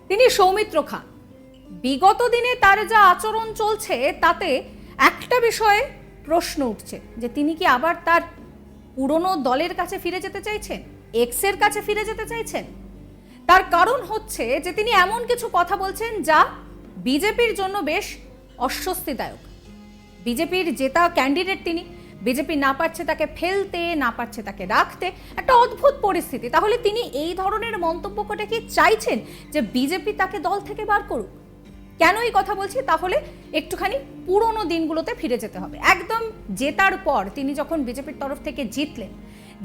তিনি সৌমিত্র খাঁ। বিগত দিনে তার যা আচরণ চলছে তাতে একটা বিষয়ে প্রশ্ন উঠছে যে তিনি কি আবার তার পুরনো দলের কাছে ফিরে যেতে চাইছেন, এক্সের কাছে ফিরে যেতে চাইছেন। তার কারণ হচ্ছে যে তিনি এমন কিছু কথা বলছেন যা বিজেপির জন্য বেশ অস্বস্তিদায়ক। বিজেপির জেতা ক্যান্ডিডেট তিনি, বিজেপি না পারছে তাকে ফেলতে, না পারছে তাকে রাখতে, একটা অদ্ভুত পরিস্থিতি। তাহলে তিনি এই ধরনের মন্তব্য করে কি চাইছেন যে বিজেপি তাকে দল থেকে বার করুক? কেন এই কথা বলছি? তাহলে একটুখানি পুরনো দিনগুলোতে ফিরে যেতে হবে। একদম জেতার পর তিনি যখন বিজেপির তরফ থেকে জিতলেন,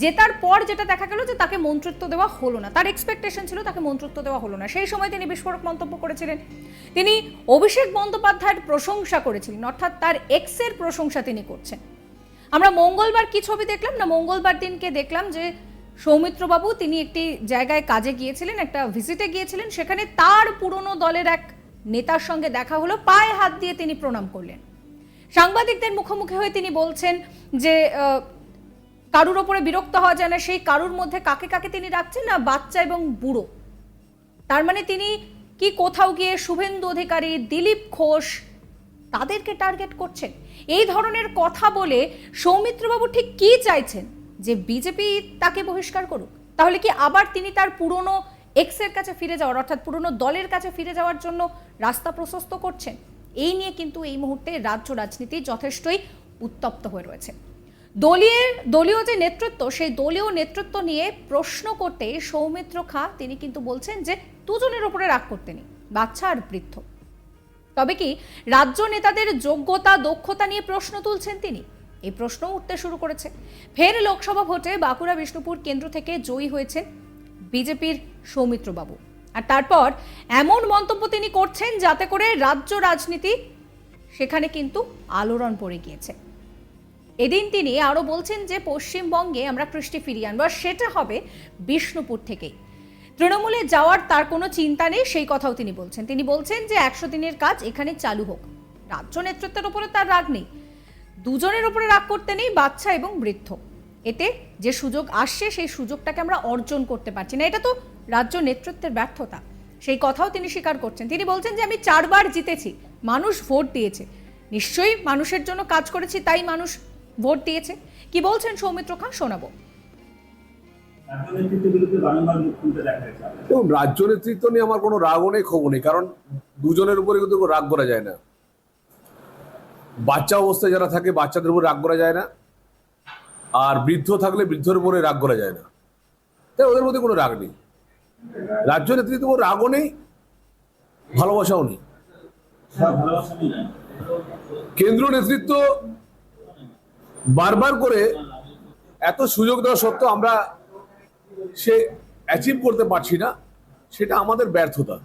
জেতার পর যেটা দেখা গেল যে তাকে মন্ত্রিত্ব দেওয়া হলো না। তার এক্সপেকটেশন ছিল তাকে মন্ত্রিত্ব দেওয়া হলো না। সেই সময় তিনি বিস্ফোরক মন্তব্য করেছিলেন। তিনি অভিষেক বন্দ্যোপাধ্যায়ের প্রশংসা করেছিলেন, অর্থাৎ তার এক্সের প্রশংসা তিনি করছেন। আমরা মঙ্গলবার কি ছবি দেখলাম না, মঙ্গলবার দিনকে দেখলাম যে সৌমিত্রবাবু তিনি একটি জায়গায় কাজে গিয়েছিলেন, একটা ভিজিটে গিয়েছিলেন। সেখানে তার পুরনো দলের এক নেতার সঙ্গে দেখা হলো, পায়ে হাত দিয়ে তিনি প্রণাম করলেন। সাংবাদিকদের মুখোমুখি হয়ে তিনি বলছেন যে কারুর ওপরে বিরক্ত হওয়া যায় না, সেই কারুর মধ্যে কাকে কাকে তিনি রাখছেন না, বাচ্চা এবং বুড়ো। তার মানে তিনি কি কোথাও গিয়ে শুভেন্দু অধিকারী, দিলীপ ঘোষ তাদেরকে টার্গেট করছেন? এই ধরনের কথা বলে সৌমিত্রবাবু ঠিক কি চাইছেন? যে বিজেপি তাকে বহিষ্কার করুক? তাহলে কি আবার তিনি তার পুরনো এক্সের কাছে ফিরে যাওয়ার, অর্থাৎ পুরনো দলের কাছে ফিরে যাওয়ার জন্য রাস্তা প্রশস্ত করছেন? এই নিয়ে কিন্তু এই মুহূর্তে রাজ্য রাজনীতি যথেষ্টই উত্তপ্ত হয়ে রয়েছে। দলীয় যে নেতৃত্ব, সেই দলীয় নেতৃত্ব নিয়ে প্রশ্ন করতে সৌমিত্র খাঁ তিনি কিন্তু বলছেন যে দুজনের উপরে রাগ করতে নেই, বাচ্চা আর বৃদ্ধ। তবে কি রাজ্য নেতাদের যোগ্যতা দক্ষতা নিয়ে প্রশ্ন তুলছেন তিনি? এই প্রশ্ন উঠতে শুরু করেছে। ফের লোকসভা ভোটে বাঁকুড়া বিষ্ণুপুর কেন্দ্র থেকে জয়ী হয়েছেন বিজেপির সৌমিত্রবাবু। আর তারপর এমন মন্তব্য তিনি করছেন যাতে করে রাজ্য রাজনীতি সেখানে কিন্তু আলোড়ন পড়ে গিয়েছে। এদিন তিনি আরো বলছেন যে পশ্চিমবঙ্গে আমরা কৃষ্টি ফিরিয়ে আনবো, সেটা হবে বিষ্ণুপুর থেকেই। তৃণমূলে যাওয়ার তার কোনো চিন্তা নেই, সেই কথাও তিনি বলছেন। তিনি বলছেন যে 100 দিনের কাজ এখানে চালু হোক। রাজ্য নেতৃত্বের উপরে তার রাগ নেই, দুজনের উপরে রাগ করতে নেই, বাচ্চা এবং বৃদ্ধ। এতে যে সুযোগ আসছে সেই সুযোগটাকে আমরা অর্জন করতে পারছি না, এটা তো রাজ্য নেতৃত্বের ব্যর্থতা। সেই কথাও তিনি স্বীকার করছেন। তিনি বলছেন যে আমি 4 বার জিতেছি, মানুষ ভোট দিয়েছে, নিশ্চয়ই মানুষের জন্য কাজ করেছি, তাই মানুষ ভোট দিয়েছে। কি বলছেন সৌমিত্র খাঁ শোনাবো। রাজ্য নেতৃত্ব নিয়ে আমার কোনো রাগও নেই, ক্ষোভ নেই, কারণ দুজনের উপরে কিন্তু রাগ করা যায় না। বাচ্চা অবস্থায় যারা থাকে বাচ্চাদের উপরে রাগ করা যায় না, আর বৃদ্ধ থাকলে বৃদ্ধের উপরে রাগ করা যায় না, তাই ওদের মধ্যে কোনো রাগ নেই। রাজ্য নেতৃত্ব রাগও নেই, ভালোবাসাও নেই। কেন্দ্র নেতৃত্ব বারবার করে এত সুযোগ দেওয়া সত্ত্বেও আমরা সে অ্যাচিভ করতে পারছি না, সেটা আমাদের ব্যর্থতা,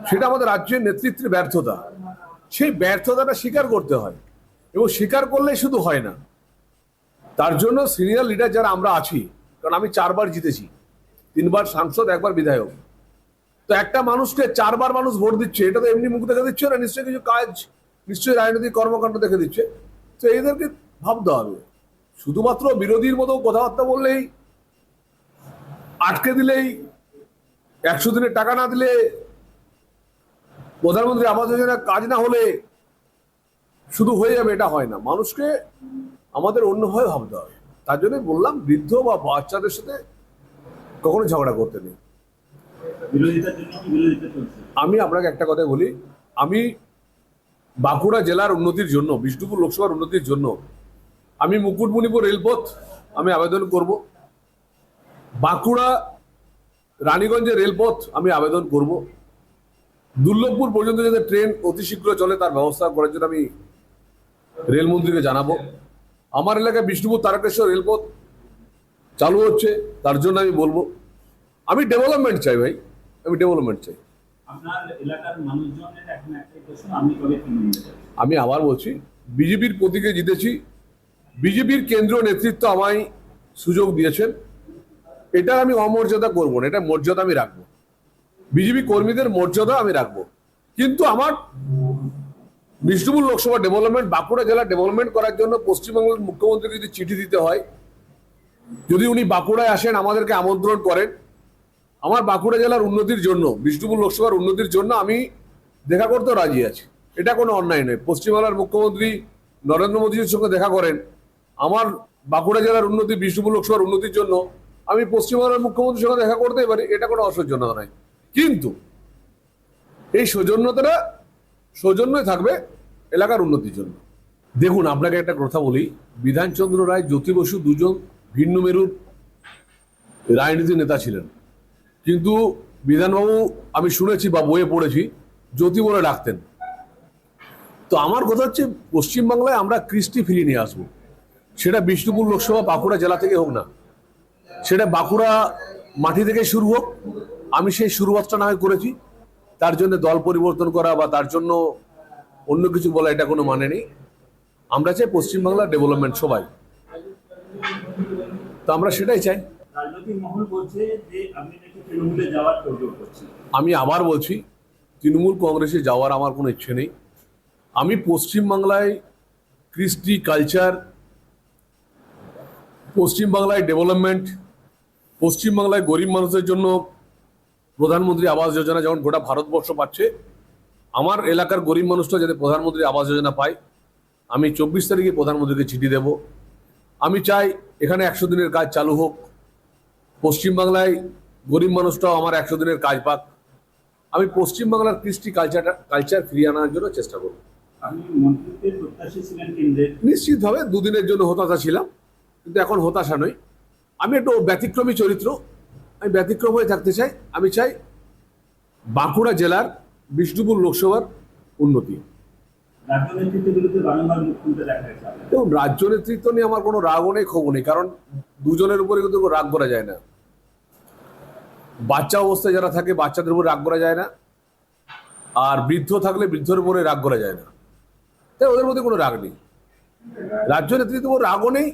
সেটা আমাদের রাজ্যের নেতৃত্বের ব্যর্থতা। সেই ব্যর্থতাটা স্বীকার করতে হয়, এবং স্বীকার করলে শুধু হয় না, তার জন্য সিনিয়র লিডার যারা আমরা আছি, কারণ আমি 4 বার জিতেছি, 3 বার সাংসদ, 1 বার বিধায়ক। তো একটা মানুষকে 4 বার মানুষ ভোট দিচ্ছে, এটা তো এমনি মুখ দেখে দিচ্ছে না, নিশ্চয়ই কিছু কাজ, নিশ্চয়ই রাজনৈতিক কর্মকাণ্ড দেখে দিচ্ছে। তো এদেরকে ভাবতে হবে। শুধুমাত্র বিরোধীর মতো কথাবার্তা বললেই, আটকে দিলেই, 100 দিনের টাকা না দিলে, প্রধানমন্ত্রী আবাস যোজনা কাজ না হলে শুধু হয়ে যাবে, এটা হয় না। মানুষকে আমাদের অন্যভাবে ভাবতে হবে। তার জন্য বললাম, বৃদ্ধ বা বাচ্চাদের সাথে কখনো ঝগড়া করতে নেই। আমি আপনাকে একটা কথা বলি, আমি বাঁকুড়া জেলার উন্নতির জন্য, বিষ্ণুপুর লোকসভার উন্নতির জন্য আমি মুকুটমণিপুর রেলপথ আমি আবেদন করব, বাঁকুড়া রানীগঞ্জের রেলপথ আমি আবেদন করব, দুর্লভপুর পর্যন্ত যাতে ট্রেন অতি শীঘ্র চলে তার ব্যবস্থা করার জন্য আমি রেলমন্ত্রীকে জানাবো। আমার এলাকায় বিষ্ণুপুর তারকেশ্বর রেলপথ চালু হচ্ছে, তার জন্য আমি বলবো। আমি ডেভেলপমেন্ট চাই ভাই, আমি ডেভেলপমেন্ট চাই। আমি আবার বলছি, বিজেপির প্রতীকে জিতেছি, বিজেপির কেন্দ্রীয় নেতৃত্ব আমায় সুযোগ দিয়েছেন, এটা আমি অমর্যাদা করবো না, এটা মর্যাদা আমি রাখবো। বিজেপি কর্মীদের মর্যাদা আমি রাখবো, কিন্তু আমার বিষ্ণুপুর লোকসভা ডেভেলপমেন্ট, বাঁকুড়া জেলা ডেভেলপমেন্ট করার জন্য পশ্চিমবঙ্গের মুখ্যমন্ত্রীকে যদি চিঠি দিতে হয়, যদি উনি বাঁকুড়ায় আসেন, আমাদেরকে আমন্ত্রণ করেন, আমার বাঁকুড়া জেলার উন্নতির জন্য, বিষ্ণুপুর লোকসভার উন্নতির জন্য আমি দেখা করতেও রাজি আছি। এটা কোনো অন্যায় নয়। পশ্চিমবাংলার মুখ্যমন্ত্রী নরেন্দ্র মোদীর সঙ্গে দেখা করেন, আমার বাঁকুড়া জেলার উন্নতি, বিষ্ণুপুর লোকসভার উন্নতির জন্য আমি পশ্চিমবাংলার মুখ্যমন্ত্রীর সঙ্গে দেখা করতেই পারি, এটা কোনো অসৌজন্যতা নয়। কিন্তু এই সৌজন্যই থাকবে এলাকার উন্নতির জন্য। দেখুন, আপনাকে একটা কথা বলি, বিধানচন্দ্র রায়, জ্যোতি বসু দুজন ভিন্ন মেরুর রাজনীতির নেতা ছিলেন, কিন্তু বিধানবাবু আমি শুনেছি বা বইয়ে পড়েছি জ্যোতি বলে ডাকতেন। তো আমার কথা হচ্ছে, পশ্চিমবাংলায় আমরা কৃষ্টি ফিরিয়ে নিয়ে আসবো। সেটা বিষ্ণুপুর লোকসভা বাঁকুড়া জেলা থেকে হোক না, সেটা বাঁকুড়া মাটি থেকে শুরু হোক। আমি সেই শুরুয়াতটা না হয় করেছি, তার জন্য দল পরিবর্তন করা বা তার জন্য অন্য কিছু বলা এটা কোনো মানে নেই। আমরা চাই পশ্চিমবাংলার ডেভেলপমেন্ট সবাই, তো আমরা সেটাই চাই। রাজনৈতিক মহল বলছে যে আপনি নাকি তৃণমূলে যাওয়ার তোড়জোড় করছেন। আমি আবার বলছি, তৃণমূল কংগ্রেসে যাওয়ার আমার কোনো ইচ্ছে নেই। আমি পশ্চিমবাংলায় কৃষ্টি, কালচার, পশ্চিমবাংলায় ডেভেলপমেন্ট, পশ্চিমবাংলায় গরিব মানুষের জন্য প্রধানমন্ত্রী আবাস যোজনা যেমন গোটা ভারতবর্ষ পাচ্ছে, আমার এলাকার গরিব মানুষটা যাতে প্রধানমন্ত্রী আবাস যোজনা পায়, আমি 24 তারিখে প্রধানমন্ত্রীকে চিঠি দেব। আমি চাই এখানে 100 দিনের কাজ চালু হোক, পশ্চিমবাংলায় গরিব মানুষটাও আমার 100 দিনের কাজ পাক। আমি পশ্চিমবাংলার কৃষ্টি কালচার ফিরিয়ে আনার জন্য চেষ্টা করব। আপনি মন্ত্রিত্বের প্রত্যাশী ছিলেন কেন্দ্রের, নিশ্চিতভাবে দুদিনের জন্য হতাশা ছিলাম, কিন্তু এখন হতাশা নই। আমি একটু ব্যতিক্রমী চরিত্র, আমি ব্যতিক্রম হয়ে থাকতে চাই। আমি চাই বাঁকুড়া জেলার বিষ্ণুপুর লোকসভার উন্নতি। রাজ্য নেতৃত্বের বিরুদ্ধে বারংবার মুখ খুলতে দেখা গেছে। এবং রাজ্য নেতৃত্ব নিয়ে আমার কোনো রাগও নেই, ক্ষোভ নেই, কারণ দুজনের উপরে কিন্তু রাগ করা যায় না। বাচ্চা অবস্থায় যারা থাকে বাচ্চাদের উপরে রাগ করা যায় না, আর বৃদ্ধ থাকলে বৃদ্ধের উপরে রাগ করা যায় না, তাই ওদের মধ্যে কোনো রাগ নেই। রাজ্য নেতৃত্বের উপর রাগও নেই,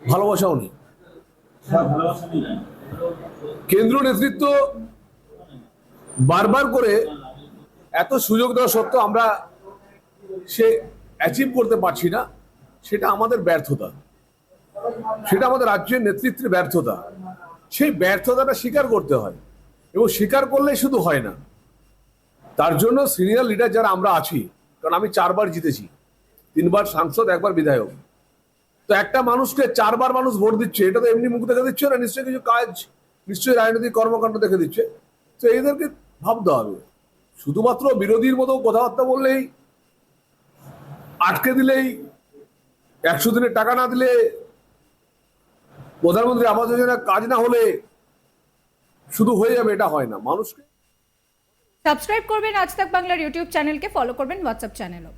ভালোবাসাও নেই। সব ভালোবাসা নেই। কেন্দ্র নেতৃত্ব বারবার করে এত সুযোগ দেওয়া সত্ত্বেও আমরা সে অ্যাচিভ করতে পারছি না, সেটা আমাদের ব্যর্থতা, সেটা আমাদের রাজ্যের নেতৃত্বের ব্যর্থতা। সেই ব্যর্থতাটা স্বীকার করতে হয়, এবং স্বীকার করলেই শুধু হয় না, তার জন্য সিনিয়র লিডার যারা আমরা আছি, কারণ আমি 4 বার জিতেছি, 3 বার সাংসদ, 1 বার বিধায়ক। তো একটা মানুষকে 4 বার মানুষ ভোট দিচ্ছে, এটা তো এমনি মুখ দেখে দিচ্ছে না, নিশ্চয়ই কিছু কাজ, নিশ্চয়ই রাজনৈতিক কর্মকাণ্ড দেখে দিচ্ছে। তো এদেরকে ভাবতে হবে। শুধুমাত্র বিরোধীর মতো কথাবার্তা বললেই, আটকে দিলেই, 100 দিনের টাকা না দিলে, প্রধানমন্ত্রী আবাস যোজনা কাজ না হলে শুধু হয়ে যাবে, এটা হয় না। মানুষকে সাবস্ক্রাইব করবেন আজ তাক বাংলার ইউটিউব চ্যানেলকে, ফলো করবেন হোয়াটসঅ্যাপ চ্যানেলও।